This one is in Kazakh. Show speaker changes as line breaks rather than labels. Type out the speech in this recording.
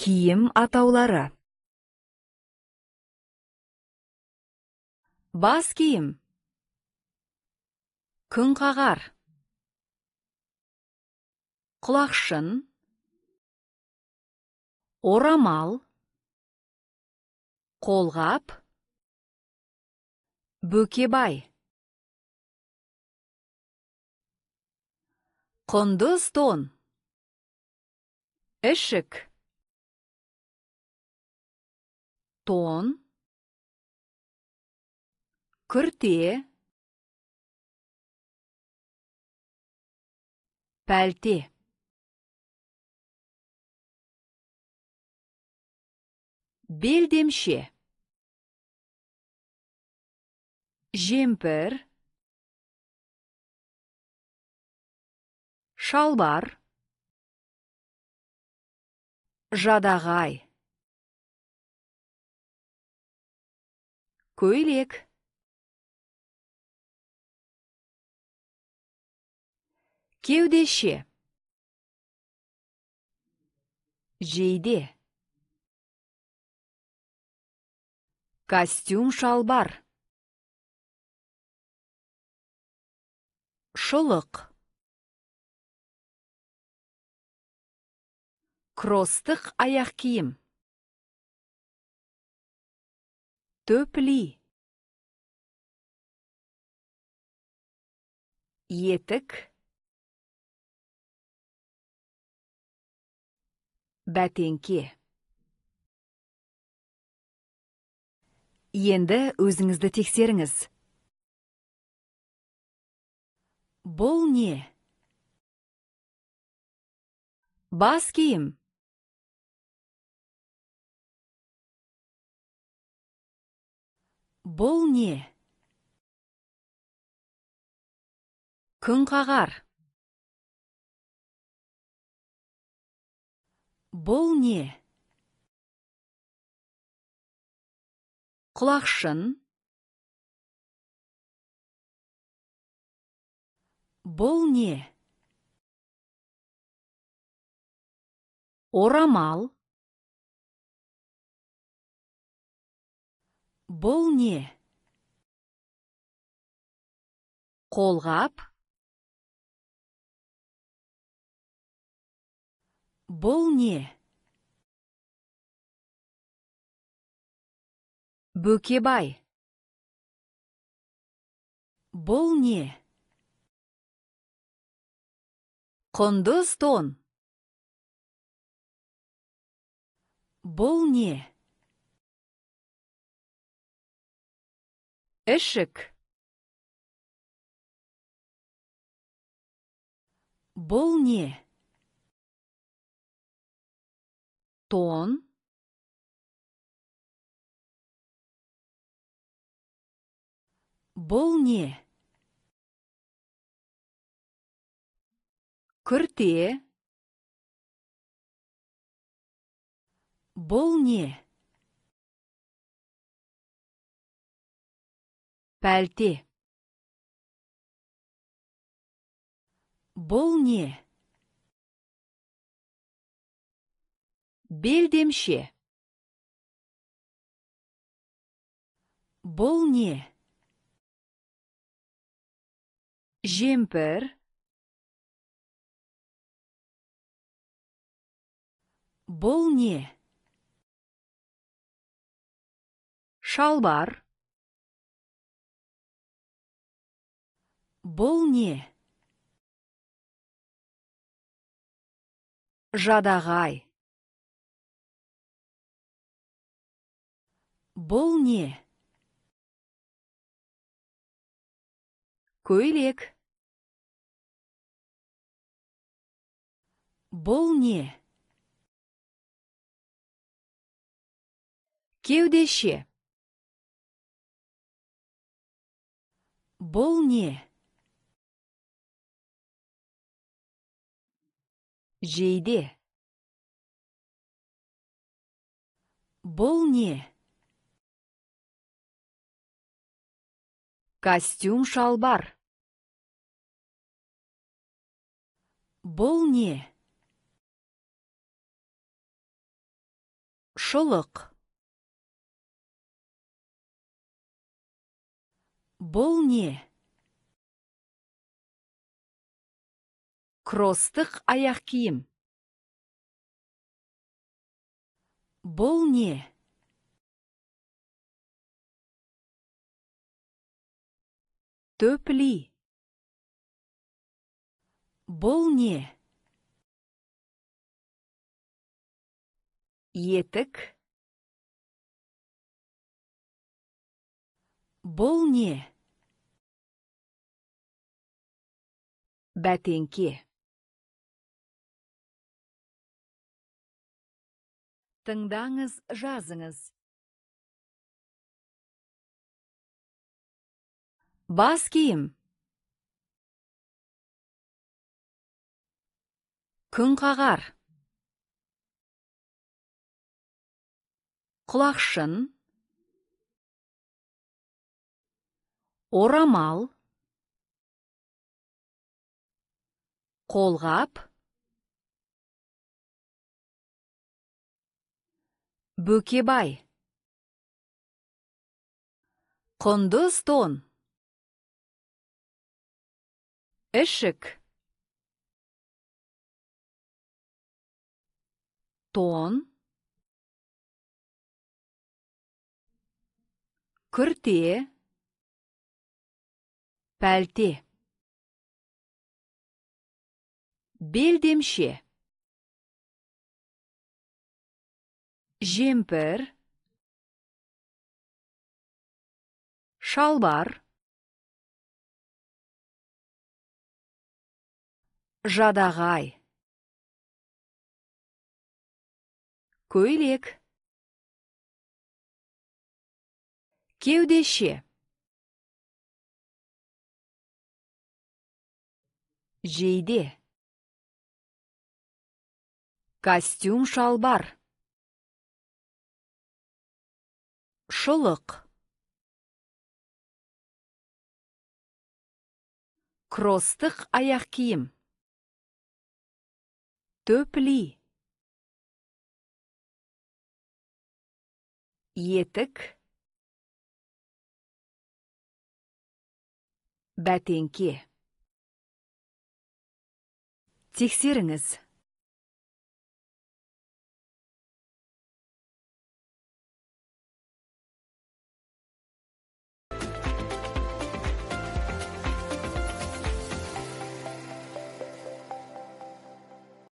Киім атаулары. Бас киім. Күнқағар. Құлақшын. Орамал. Қолғап. Бөкебай. Құндыз тон. Ішік. Тон. Күрте. Пәлте. Белдемше. Жемпір. Шалбар. Жадағай. Көйлек. Кеудеше. Жейде. Костюм шалбар. Шұлық. Кростық аяқ киім. Төпли. Етік. Бәтеңке. Енді өзіңізді тексеріңіз. Бұл не? Бас киім. Бұл не? Күнқағар. Бұл не? Құлақшын. Бұл не? Орамал. Бұл не? Қолғап. Бұл не? Бөкебай. Бұл не? Құндыз тон. Бұл не? Ішік. Бұл не? Тон. Бұл не? Күрте. Бұл не? Пәлте. Бұл не? Белдемше. Бұл не? Жемпір. Бұл не? Шалбар. Бұл не? Жадағай. Бұл не? Көйлек. Бұл не? Кеудеше. Бұл не? Жейде. Бұл не? Костюм шалбар. Бұл не? Шұлық. Бұл не? Кросстық аяқ киім. Бұл не? Төпли. Бұл не? Етік. Бұл не? Бәтеңке. Тыңдаңыз, жазыңыз. Бас киім. Күн қағар. Құлақшын. Орамал. Қолғап. Бөкебай. Құндыз тон. Ішік. Тон. Күрте. Пәлте. Белдемше. Жемпір. Шалбар. Жадағай. Көйлек. Кеудеше. Жейде. Костюм шалбар. Шұлық. Кросстық аяқ киім. Төпли. Етік. Бәтеңке. Тексеріңіз.